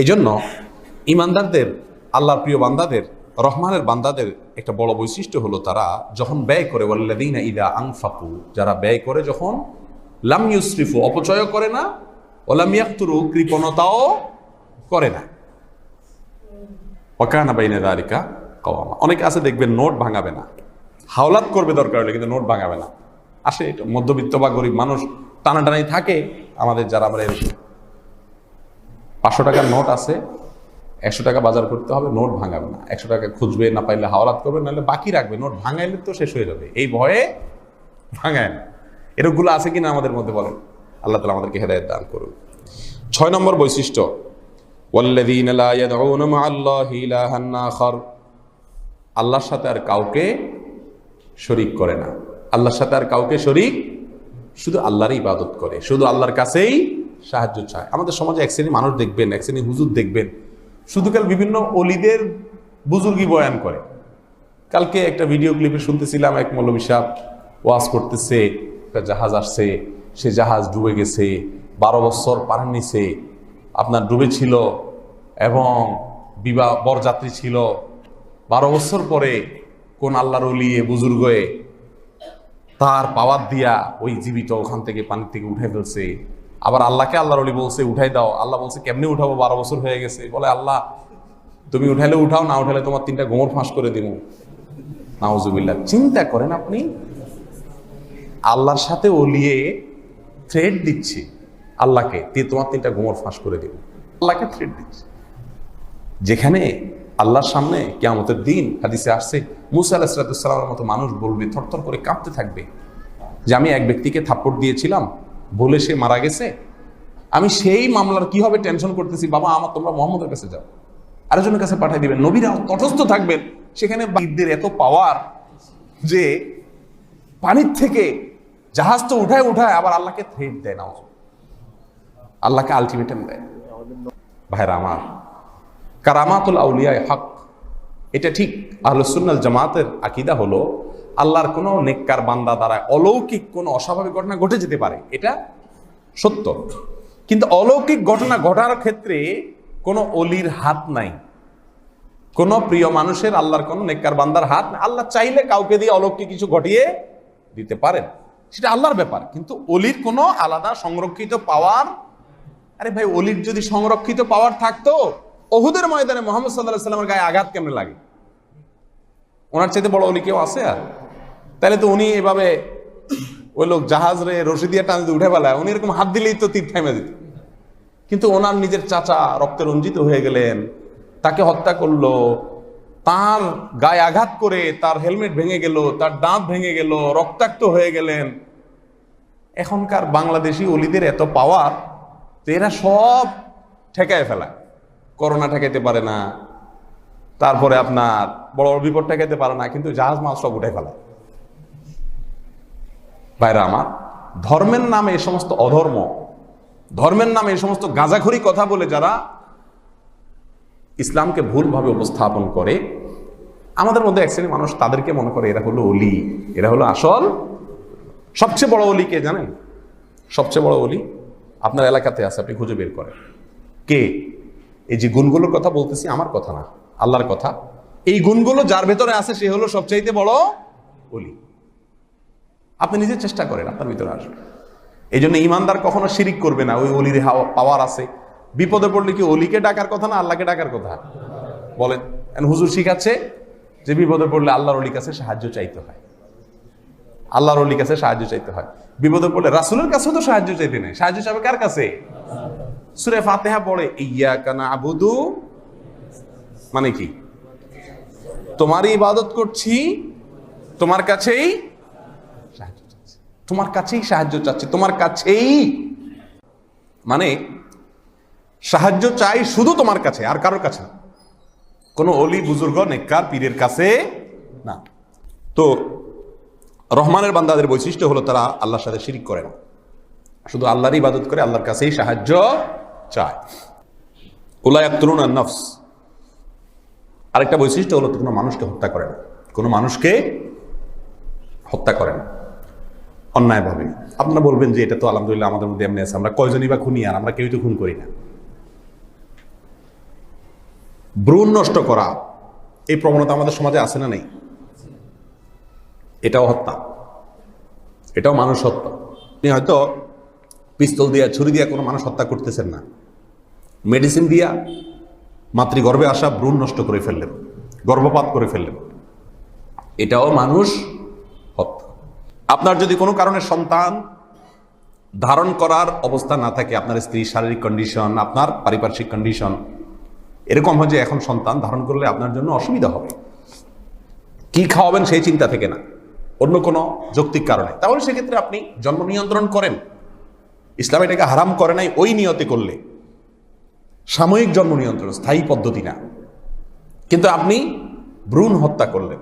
এই জন্য ইমানদারদের, আল্লাহর প্রিয় বান্দাদের, রহমানের বান্দাদের একটা বড় বৈশিষ্ট্য হলো তারা যখন ব্যয় করে, ওয়াল্লাযীনা ইযা আনফাকু, যারা ব্যয় করে যখন, লাম ইউসরিফু, অপচয় করে না, ওয়ালাম ইয়াকতুরু, কৃপণতাও করে না, ওয়া কানা বাইনা যালিকা কাওয়ামা। অনেকে আছে দেখবেন নোট ভাঙাবে না, হাওলাত করবে দরকার হলে, কিন্তু নোট ভাঙাবে না। আসে এটা মধ্যবিত্ত বা গরিব মানুষ টানাটানি থাকে আমাদের, যারা আমরা 500 টাকার নোট আছে, 100 টাকা বাজার করতে হবে, নোট ভাঙাবে না। 100 টাকা খুঁজবে, না পাইলে হাওলাত করবে, নাহলে বাকি রাখবে। নোট ভাঙাইলে তো শেষ হয়ে যাবে, এই ভয়ে ভাঙায় না। এরকমগুলো আছে কিনা আমাদের মধ্যে বলেন? আল্লাহ তাআলা আমাদেরকে হেদায়েত দান করুন। 6 নম্বর বৈশিষ্ট্য, ওয়াল্লাযীনা লা ইয়াদউনা মা'আল্লাহি ইলাহান আখার, আল্লাহর সাথে আর কাউকে শরীক করে না। আল্লাহর সাথে আর কাউকে শরীক, শুধু আল্লাহরই ইবাদত করে, শুধু আল্লাহর কাছেই সাহায্য চায়। আমাদের সমাজে এক শ্রেণী মানুষ দেখবেন, এক শ্রেণী হুজুর দেখবেন, শুধু কাল বিভিন্ন অলিদের বুজুর্গি বয়ান করে। কালকে একটা ভিডিও ক্লিপে শুনতেছিলাম, এক মৌলভী সাহেব ওয়াজ করতেছে, একটা জাহাজ আসছে, সে জাহাজ ডুবে গেছে, 12 বছর পানির নিচে আপনার ডুবেছিল, এবং বিবাহ বরযাত্রী ছিল। 12 বছর পরে কোন আল্লাহর ওলি বুজুর্গে তার পাওয়ার দিয়া ওই জীবিত ওখান থেকে পানির থেকে উঠে ফেলছে। আবার আল্লাহকে আল্লাহর ওলি বলছে উঠাই দাও, আল্লাহ বলছে কেমনি উঠাবো, 12 বছর হয়ে গেছে। বলে আল্লাহ তুমি উঠাইলে উঠাও, না উঠাইলে তোমার 3টা গোমর ফাঁস করে দিব। নাউজুবিল্লাহ। চিন্তা করেন আপনি, আল্লাহর সাথে ওলিয়ে থ্রেড দিচ্ছে আল্লাহকে, তোমার 3টা গোমর ফাঁস করে দিব। আল্লাহকে থ্রেড দিচ্ছে, যেখানে আল্লাহর সামনে কিয়ামতের দিন হাদিসে আসছে মুসা আলাইহিস সালামের মতো মানুষ বলবে, থরথর করে কাঁপতে থাকবে, যে আমি এক ব্যক্তিকে থাপ্পড় দিয়েছিলাম, বলে সে মারা গেছে, আমি সেই মামলার কি হবে টেনশন করতেছি, বাবা আমার, তোমরা মুহাম্মদের কাছে যাও, আরেকজনের কাছে পাঠিয়ে দিবেন। নবীরা তটস্থ থাকবেন, সেখানে বাহিরদের এত পাওয়ার যে পানির থেকে জাহাজ তো উঠায় আবার আল্লাহকে থ্রেট দেয় না, আল্লাহকে আলটিমেটাম দেয়। ভাইরা আমার, কারামাতুল আউলিয়া হক, এটা ঠিক। আহলুস সুন্নাহ জামাতের আকীদা হলো আল্লাহর কোনো নেককার বান্দা দ্বারা অলৌকিক কোনো অস্বাভাবিক ঘটনা ঘটে যেতে পারে, এটা সত্য, কিন্তু অলৌকিক ঘটনা ঘটার ক্ষেত্রে কোনো অলির হাত নাই, কোন প্রিয় মানুষের, আল্লাহর কোন নেককার বান্দার হাত। আল্লাহ চাইলে কাউকে দিয়ে অলৌকিক কিছু ঘটিয়ে দিতে পারেন, সেটা আল্লাহর ব্যাপার, কিন্তু অলির কোনো আলাদা সংরক্ষিত পাওয়ার। আরে ভাই, অলির যদি সংরক্ষিত পাওয়ার থাকতো, উহুদের ময়দানে মুহাম্মদ সাল্লাল্লাহু আলাইহি ওয়াসাল্লামের গায়ে আঘাত কেমনে লাগে? ওনার চাইতে বড় অলি কেউ আছে? আর তাহলে তো উনি এভাবে ওই লোক জাহাজ রে রশি দিয়ে টান উঠে ফেলায়, উনি এরকম হাত দিলেই তো তীর থেমে দিত। কিন্তু ওনার নিজের চাচা রক্তে রঞ্জিত হয়ে গেলেন, তাকে হত্যা করলো, তার গায়ে আঘাত করে তার হেলমেট ভেঙে গেল, তার দাঁত ভেঙে গেল, রক্তাক্ত হয়ে গেলেন। এখনকার বাংলাদেশি অলিদের এত পাওয়ার, এরা সব ঠেকায় ফেলায়। করোনা ঠেকাইতে পারে না, তারপরে আপনার বড় বড় বিপদ ঠেকাইতে পারে না, কিন্তু জাহাজ মাছ সব উঠে ফেলায়। ভাইরা আমার, ধর্মের নামে এই সমস্ত অধর্ম, ধর্মের নামে এই সমস্ত গাঁজাখড়ি কথা বলে যারা ইসলামকে ভুলভাবে উপস্থাপন করে, আমাদের মধ্যে এক শ্রেণীর মানুষ তাদেরকে মনে করে এরা হলো অলি, এরা হলো আসল। সবচেয়ে বড় অলি কে জানেন? সবচেয়ে বড় অলি আপনার এলাকাতে আছে, আপনি খুঁজে বের করেন কে। এই যে গুণগুলোর কথা বলতেছি, আমার কথা না, আল্লাহর কথা। এই গুণগুলো যার ভেতরে আছে, সে হলো সবচাইতে বড় অলি। আপনি নিজে চেষ্টা করেন, আপনার ভিতরে আসবে। এই জন্য ইমানদার কখনো শিরিক করবে না, ওই অলির পাওয়ার আছে। বিপদে পড়লে কি অলিকে ডাকার কথা না আল্লাহকে ডাকার কথা? বলেন। হুজুর শিখাচ্ছে যে বিপদে পড়লে আল্লাহর অলির কাছে সাহায্য চাইতে হয়, আল্লাহর অলির কাছে সাহায্য চাইতে হয়। বিপদে পড়লে রাসূলের কাছেও তো সাহায্য চাইতে নেই, সাহায্য চাইবে কার কাছে? সূরা ফাতিহা পড়ে ইয়্যাকা না'বুদু, মানে কি? তোমারই ইবাদত করছি, তোমার কাছেই সাহায্য চাচ্ছি, তোমার কাছেই সাহায্য চাচ্ছি, তোমার কাছেই, মানে সাহায্য চাই শুধু তোমার কাছে, আর কারোর কাছে না, কোনো অলি বুজুর্গ নেককার পীরের কাছে না। তো রহমানের বান্দাদের বৈশিষ্ট্য হলো তারা আল্লাহর সাথে শিরিক করে না, শুধু আল্লাহরই ইবাদত করে, আল্লাহর কাছেই সাহায্য চায়। উলা ইয়াকতুলুনা নফস, আরেকটা বৈশিষ্ট্য হলো কোনো মানুষকে হত্যা করে না, কোনো মানুষকে হত্যা করে না অন্যায়ভাবে। আপনারা বলবেন যে এটা তো আলহামদুলিল্লাহ আমাদের মধ্যে এমনি আছে, আমরা কয়জনই বা খুনি, আর আমরা কেউই তো খুন করি না। ভ্রূণ নষ্ট করা, এই প্রবণতা আমাদের সমাজে আছে না নেই? এটাও হত্যা, এটাও মানুষ হত্যা। আপনি হয়তো পিস্তল দিয়া, ছুরি দিয়া কোনো মানুষ হত্যা করতেছেন না, মেডিসিন দিয়া মাতৃগর্ভে আসা ভ্রূণ নষ্ট করে ফেললেন, গর্ভপাত করে ফেললেন, এটাও মানুষ হত্যা। আপনার যদি কোনো কারণে সন্তান ধারণ করার অবস্থা না থাকে, আপনার স্ত্রীর শারীরিক কন্ডিশন, আপনার পারিপার্শ্বিক কন্ডিশন এরকম হয় যে এখন সন্তান ধারণ করলে আপনার জন্য অসুবিধা হবে, কি খাওয়াবেন সেই চিন্তা থেকে না, অন্য কোনো যৌক্তিক কারণে, তাহলে সেক্ষেত্রে আপনি জন্ম নিয়ন্ত্রণ করেন। ইসলাম এটাকে হারাম করে নাই ওই নিয়তে করলে, সাময়িক জন্ম নিয়ন্ত্রণ, স্থায়ী পদ্ধতি না। কিন্তু আপনি ভ্রূণ হত্যা করলেন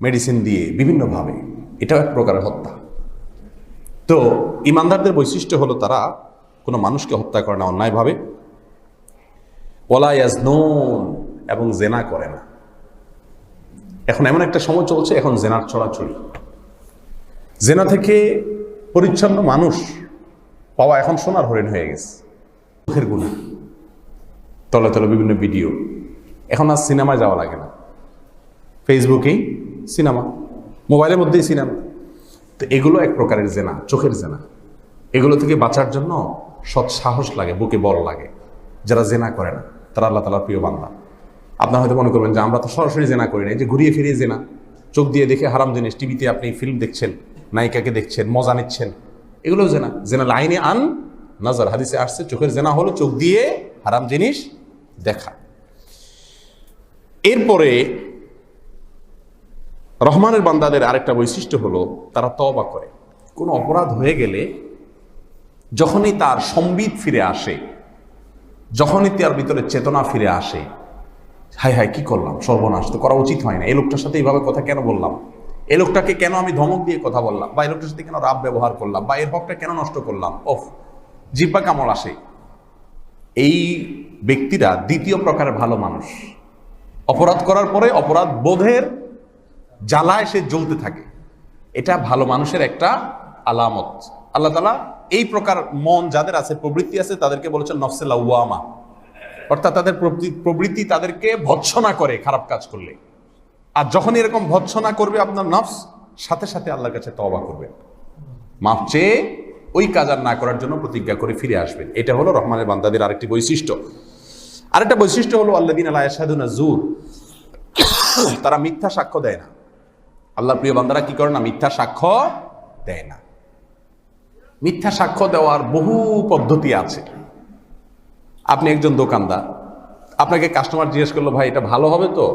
মেডিসিন দিয়ে বিভিন্নভাবে, এটাও এক প্রকারের হত্যা। তো ইমানদারদের বৈশিষ্ট্য হলো তারা কোনো মানুষকে হত্যা করে না অন্যায়ভাবে, ওয়ালা ইয়াজনুন, এবং জেনা করে না। এখন এমন একটা সময় চলছে, এখন জেনার ছড়াছড়ি, জেনা থেকে পরিচ্ছন্ন মানুষ পাওয়া এখন সোনার হরিণ হয়ে গেছে। চোখের গুণা, তলে তলে বিভিন্ন ভিডিও, এখন আর সিনেমায় যাওয়া লাগে না, ফেসবুকেই সিনেমা, মোবাইলের মধ্যেই সিনেমা। তো এগুলো এক প্রকারের জেনা, চোখের জেনা। এগুলো থেকে বাঁচার জন্য সৎ সাহস লাগে, বুকে বল লাগে। যারা জেনা করে না তারা আল্লাহ তাআলার প্রিয় বান্দা। আপনারা হয়তো মনে করবেন যে আমরা তো সরাসরি জেনা করি না, এই যে ঘুরিয়ে ফিরিয়ে জেনা, চোখ দিয়ে দেখে হারাম জিনিস, টিভিতে আপনি ফিল্ম দেখছেন, নায়িকাকে দেখছেন, মজা নিচ্ছেন, এগুলোও জেনা। জেনা লাইনে আন নজর, হাদিসে আসছে চোখের জেনা হলো চোখ দিয়ে হারাম জিনিস দেখা। এরপরে রহমানের বান্দাদের আরেকটা বৈশিষ্ট্য হলো তারা তওবা করে। কোনো অপরাধ হয়ে গেলে যখনই তার সম্বিত ফিরে আসে, যখনই তার ভিতরে চেতনা ফিরে আসে, হায় হায় কি করলাম, সর্বনাশ, তো করা উচিত হয় না, এই লোকটার সাথে এইভাবে কথা কেন বললাম, এই লোকটাকে কেন আমি ধমক দিয়ে কথা বললাম, বা এই লোকটার সাথে কেন রাব ব্যবহার করলাম, বা এর হকটা কেন নষ্ট করলাম, ওফ, জিহ্বা কামড় আসে। এই ব্যক্তিরা দ্বিতীয় প্রকারের ভালো মানুষ। অপরাধ করার পরে অপরাধ বোধের জ্বালায় সে জ্বলতে থাকে, এটা ভালো মানুষের একটা আলামত। আল্লাহ তাআলা এই প্রকার মন যাদের আছে, প্রবৃত্তি আছে, তাদেরকে বলেছেন নফসে লাওয়ামা, অর্থাৎ তাদের প্রবৃত্তি তাদেরকে ভৎসনা করে খারাপ কাজ করলে। আর যখন এরকম ভৎসনা করবে আপনার নফস, সাথে সাথে আল্লাহর কাছে তওবা করবেন, মাফ চেয়ে ওই কাজ আর না করার জন্য প্রতিজ্ঞা করে ফিরে আসবেন। এটা হলো রহমানের বান্দাদের আরেকটি বৈশিষ্ট্য। আরেকটা বৈশিষ্ট্য হলো আল্লাযীনা লা ইয়াশহাদুনা যুর, তারা মিথ্যা সাক্ষ্য দেয় না। আল্লাহর প্রিয় বান্দারা কি করে না? মিথ্যা সাক্ষ্য দেয় না। মিথ্যা সাক্ষ্য দেওয়ার বহু পদ্ধতি আছে। আপনি একজন দোকানদার, আপনাকে কাস্টমার জিজ্ঞেস করলো, ভাই এটা ভালো হবে তো?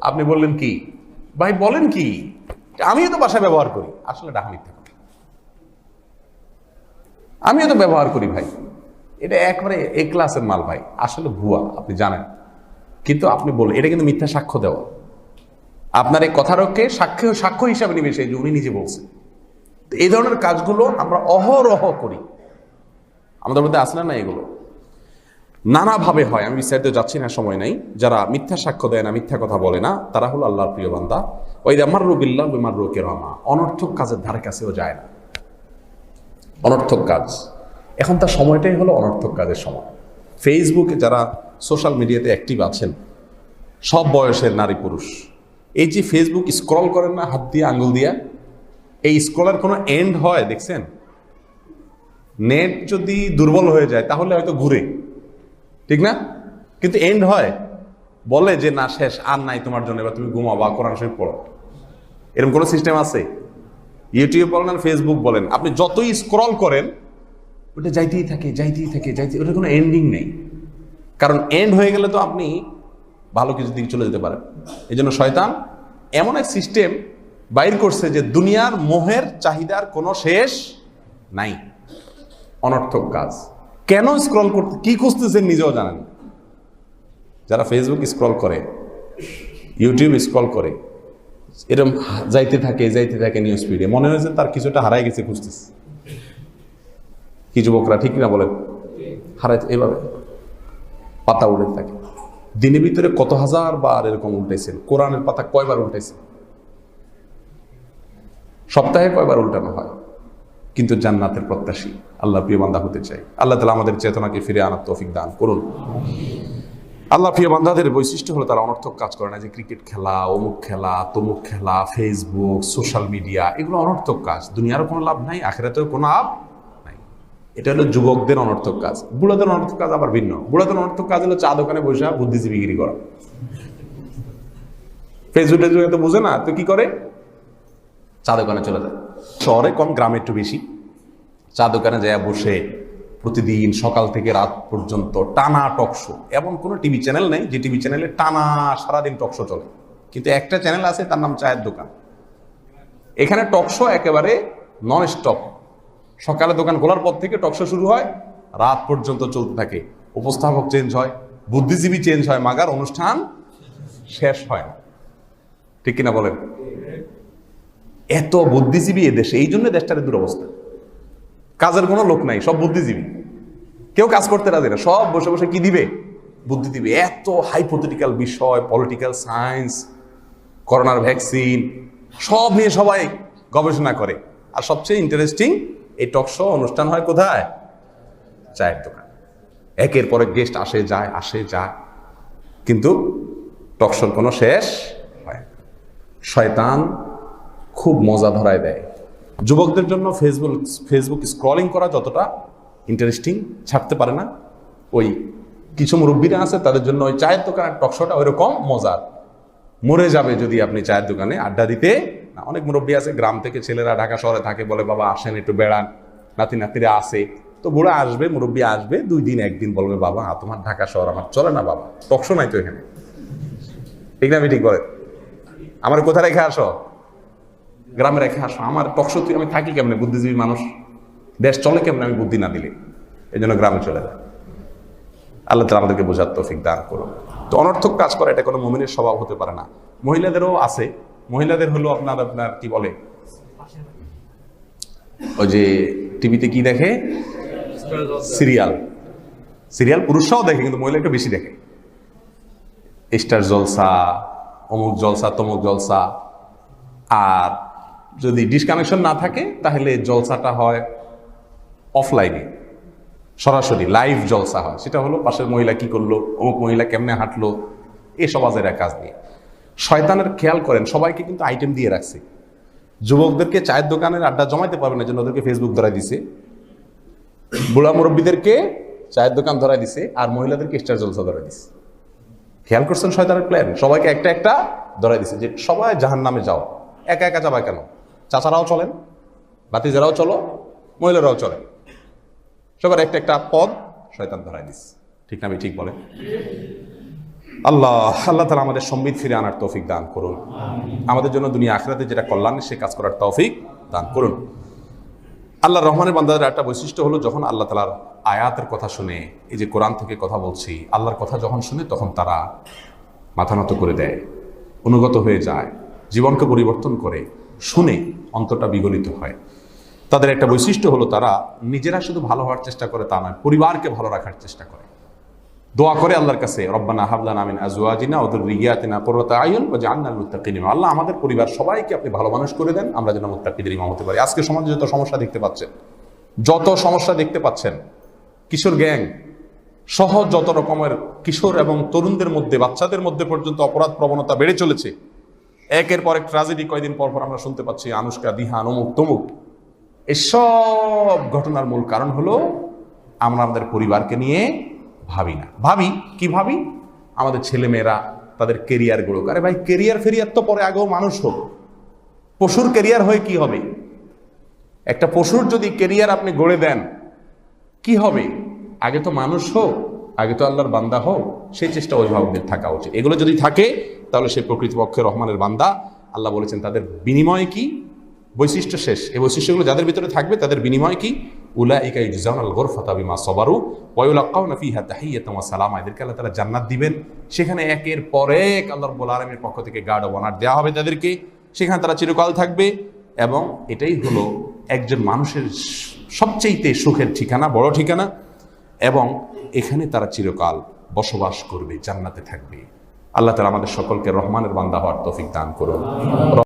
আপনি বললেন কি? ভাই বলেন কি, আমিও তো বাসায় ব্যবহার করি। আসলে ডাহা মিথ্যা কথা, আমিও তো ব্যবহার করি ভাই, এটা একবারে এ ক্লাসের মাল ভাই, আসলে ভুয়া, আপনি জানেন। কিন্তু আপনি বললেন, এটা কিন্তু মিথ্যা সাক্ষ্য দেওয়া। আপনার এই কথারকে সাক্ষ্য হিসাবে নিবে সেই যে উনি নিজে বলছেন। এই ধরনের কাজগুলো আমরা অহরহ করি, আমাদের মধ্যে আসলে না, এগুলো নানাভাবে হয়। আমি বিস্তারিত যাচ্ছি না, সময় নাই। যারা মিথ্যা সাক্ষ্য দেয় না, মিথ্যা কথা বলে না, তারা হলো আল্লাহর প্রিয় বান্দা। ওয়াইদা মাররু বিল্লাহি ওয়া মাররু কিরামা, অনর্থক কাজের ধারে কাছেও যায় না। অনর্থক কাজ, এখন তার সময়টাই হলো অনর্থক কাজের সময়। ফেসবুকে যারা সোশ্যাল মিডিয়াতে অ্যাক্টিভ আছেন, সব বয়সের নারী পুরুষ, এই যে ফেসবুক স্ক্রল করেন না হাত দিয়ে, আঙ্গুল দিয়া, এই স্ক্রলের কোনো এন্ড হয় দেখছেন? নেট যদি দুর্বল হয়ে যায় তাহলে হয়তো ঘুরে, ঠিক না? কিন্তু এন্ড হয়, বলে যে না শেষ, আর নাই তোমার জন্য, এবার তুমি ঘুমাও বা কোরআন শরীফ পড়ো। এরকম কোনো সিস্টেম আছে? ইউটিউব বলেন আর ফেসবুক বলেন, আপনি যতই স্ক্রল করেন ওটা যাইতেই থাকে, যাইতেই থাকে, ওটা কোনো এন্ডিং নেই। কারণ এন্ড হয়ে গেলে তো আপনি ভালো কিছু দিকে চলে যেতে পারেন। এই জন্য শয়তান এমন এক সিস্টেম বাইর করছে যে দুনিয়ার মোহের চাহিদার কোনো শেষ নাই। অনর্থক কাজ, কেন স্ক্রল করতে, কি খুঁজতেছেন নিজেও জানেন। যারা ফেসবুক স্ক্রল করে, ইউটিউব স্ক্রল করে, এরকম যাইতে থাকে নিউজ ফিডে, মনে হয়েছে তার কিছুটা হারাই গেছে, খুঁজতেছে। কি যুবকরা, ঠিক না বলেন? হারাই এভাবে পাতা উঠে থাকে। দিনের ভিতরে কত হাজার বার এরকম উল্টাইছেন? কোরআনের পাতা কয়বার উল্টাইছেন? সপ্তাহে কয়বার উল্টানো হয়? কিন্তু জান্নাতের প্রত্যাশী, আল্লাহর প্রিয় বান্দা হতে চাই। আল্লাহ তাআলা আমাদের চেতনাকে ফিরে আনার তৌফিক দান করুন। আল্লাহ প্রিয় বান্দাদের বৈশিষ্ট্য হলো তারা অনর্থক কাজ করে না, যে ক্রিকেট খেলা, অমুক খেলা, তমুক খেলা, ফেসবুক, সোশ্যাল মিডিয়া, এগুলো অনর্থক কাজ। দুনিয়ারও কোনো লাভ নাই, আখিরাতেও কোনো লাভ নাই। এটা হলো যুবকদের অনর্থক কাজ। বুড়াদের অনর্থক কাজ আবার ভিন্ন। বুড়াদের অনর্থক কাজ হলো চা দোকানে বসে বুদ্ধিজীবীগিরি করা। ফেসবুক টেসবুকে তো বুঝে না, তো কি করে? চা দোকানে চলে যায়। শহরে কম, গ্রামে একটু বেশি। চা দোকানে যায় বসে প্রতিদিন সকাল থেকে রাত পর্যন্ত টানা টকশো। এমন কোনো টিভি চ্যানেল নেই যে টিভি চ্যানেলে টানা সারাদিন টকশো চলে, কিন্তু একটা চ্যানেল আছে, তার নাম চায়ের দোকান। এখানে টকশো একেবারে নন স্টপ। সকালে দোকান খোলার পর থেকে টকশো শুরু হয়, রাত পর্যন্ত চলতে থাকে। উপস্থাপক চেঞ্জ হয়, বুদ্ধিজীবী চেঞ্জ হয়, মাগার অনুষ্ঠান শেষ হয় না। ঠিক কিনা বলেন? এত বুদ্ধিজীবী এদেশে, এই জন্য দেশটার দুরবস্থা। কাজের কোনো লোক নাই, সব বুদ্ধিজীবী। কেউ কাজ করতে রাজি না, সব বসে বসে কি দিবে? বুদ্ধি দিবে। এত হাইপোথেটিক্যাল বিষয়, পলিটিক্যাল সায়েন্স, করোনার ভ্যাকসিন, সব নিয়ে সবাই গবেষণা করে। আর সবচেয়ে ইন্টারেস্টিং, এই টক শো অনুষ্ঠান হয় কোথায়? চায়ের দোকান। একের পরে গেস্ট আসে যায়, আসে যায়, কিন্তু টক শোর কোনো শেষ হয়। শয়তান খুব মজা ধরায় দেয়। যুবকদের জন্য ফেসবুক স্ক্রলিং করা যতটা ইন্টারেস্টিং, ছাড়তে পারে না। ওই কিছু মুরব্বীরা আছে, তাদের জন্য ওই চায়ের দোকানের টকশোটা ওইরকম মজার। মরে যাবে যদি আপনি চায়ের দোকানে আড্ডা দিতে না। অনেক মুরব্বী আছে, গ্রাম থেকে ছেলেরা ঢাকা শহরে থাকে, বলে বাবা আসেন একটু বেড়ান, নাতি নাতিরা আসে। তো বুড়া আসবে, মুরব্বী আসবে, 2 দিন 1 দিন বলবে বাবা তোমার ঢাকা শহর আমার চলে না, বাবা টকশো নাই তো এখানে। ঠিক না? আমি ঠিক বলে, আমার কোথায় রেখে আসো? গ্রামে রেখে আসো। আমার টকশো তুই, আমি থাকি কেমনে? বুদ্ধিজীবী মানুষ, দেশ চলে কেমনে আমি বুদ্ধি না দিলে? এই জন্য গ্রামে চলে যায়। আল্লাহ তাআলা আমাদেরকে বোঝার তৌফিক দান করুন। তো অনর্থক কাজ করা এটা কোনো মুমিনের স্বভাব হতে পারে না। মহিলাদেরও আছে। মহিলাদের হলো আপনার কি বলে, ওই যে টিভিতে কি দেখে, সিরিয়াল পুরুষরাও দেখে, কিন্তু মহিলা একটু বেশি দেখে। স্টার জলসা, অমুক জলসা, তমুক জলসা। আর যদি ডিশ কানেকশন না থাকে তাহলে জলসাটা হয় অফলাইনে, সরাসরি লাইভ জলসা হয়। সেটা হলো পাশের মহিলা কি করলো, অমুক মহিলা কেমনে হাঁটলো, এসব আজেরা কাজ নিয়ে। শয়তানের খেয়াল করেন, সবাইকে কিন্তু আইটেম দিয়ে রাখছে। যুবকদেরকে চায়ের দোকানের আড্ডা জমাইতে পারবে না, জন্য ওদেরকে ফেসবুক ধরাই দিছে। বুড়া মুরব্বীদেরকে চায়ের দোকান ধরাই দিছে, আর মহিলাদেরকে স্টার জলসা ধরাই দিছে। খেয়াল করছেন শয়তানের প্ল্যান? সবাইকে একটা একটা ধরাই দিছে, যে সবাই জাহান্নামে যাও। একা একা যাবা কেন? চাচারাও চলেন, বাতিজারাও চলো, মহিলারাও চলেন, সবার একটা একটা পদ শয়তান ধরাই দিস। ঠিক না? আমি ঠিক বলে? আল্লাহ তাআলা আমাদের সম্বিত ফিরে আনার তৌফিক দান করুন। আমাদের জন্য দুনিয়া আখিরাতে যেটা কল্যাণ, সে কাজ করার তৌফিক দান করুন। আল্লাহ রহমানের বান্দাদের একটা বৈশিষ্ট্য হলো, যখন আল্লাহ তাআলার আয়াতের কথা শুনে, এই যে কোরআন থেকে কথা বলছি, আল্লাহর কথা যখন শুনে, তখন তারা মাথা নত করে দেয়, অনুগত হয়ে যায়, জীবনকে পরিবর্তন করে, শুনে অন্তরটা বিগলিত হয়। তাদের একটা বৈশিষ্ট্য হলো, তারা নিজেরা শুধু ভালো হওয়ার চেষ্টা করে তা নয়, পরিবারকে ভালো রাখার চেষ্টা করে। দোয়া করে আল্লাহর কাছে, রব্বানা হাব লানা মিন আজওয়াজিনা ওয়া যুররিয়াতিনা কুররাতা আয়ুন ওয়াজআলনা লিল মুত্তাকিন ইমামা। আল্লাহ আমাদের পরিবার সবাইকে আপনি ভালো মানুষ করে দেন, আমরা যেন মুত্তাকিদের ইমাম হতে পারি। আজকে সমাজে যত সমস্যা দেখতে পাচ্ছেন, কিশোর গ্যাং সহ যত রকমের কিশোর এবং তরুণদের মধ্যে, বাচ্চাদের মধ্যে পর্যন্ত অপরাধ প্রবণতা বেড়ে চলেছে। একের পর এক ট্র্যাজেডি কয়েকদিন পর আমরা শুনতে পাচ্ছি, আনুষ্কা, দিহান, অমুক তমুক। এসব ঘটনার মূল কারণ হলো, আমরা আমাদের পরিবারকে নিয়ে ভাবি না। ভাবি আমাদের ছেলে মেয়েরা তাদের কেরিয়ার গড়ুক। আরে ভাই, কেরিয়ার ফেরিয়ার তো পরে, আগেও মানুষ হোক। পশুর কেরিয়ার হয়ে কি হবে? একটা পশুর যদি কেরিয়ার আপনি গড়ে দেন, কি হবে? আগে তো মানুষ হোক, আগে তো আল্লাহর বান্দা হোক, সেই চেষ্টা অভিভাবকদের থাকা উচিত। এগুলো যদি থাকে, তাহলে সে প্রকৃতপক্ষে রহমানের বান্দা। আল্লাহ বলেছেন তাদের বিনিময় কি? বৈশিষ্ট্য শেষ। এই বৈশিষ্ট্যগুলো যাদের ভিতরে থাকবে, তাদের বিনিময় কি? উলাইকা ইউজাউনাল গুরফাতা বিমা সাবারু ওয়া ইউলাক্কাউনা ফিহা তাহিয়াতান ওয়া সালামা। এদেরকে আল্লাহ তাআলা জান্নাত দিবেন, সেখানে একের পর এক আল্লাহ রাব্বুল আলামিনের পক্ষ থেকে গার্ড অব অনার দেওয়া হবে তাদেরকে, সেখানে তারা চিরকাল থাকবে। এবং এটাই হলো একজন মানুষের সবচেয়ে সুখের ঠিকানা, বড় ঠিকানা। এবং এখানে তারা চিরকাল বসবাস করবে, জান্নাতে থাকবে। আল্লাহ তাআলা আমাদের সকলকে রহমানের বান্দা হওয়ার তৌফিক দান করুন।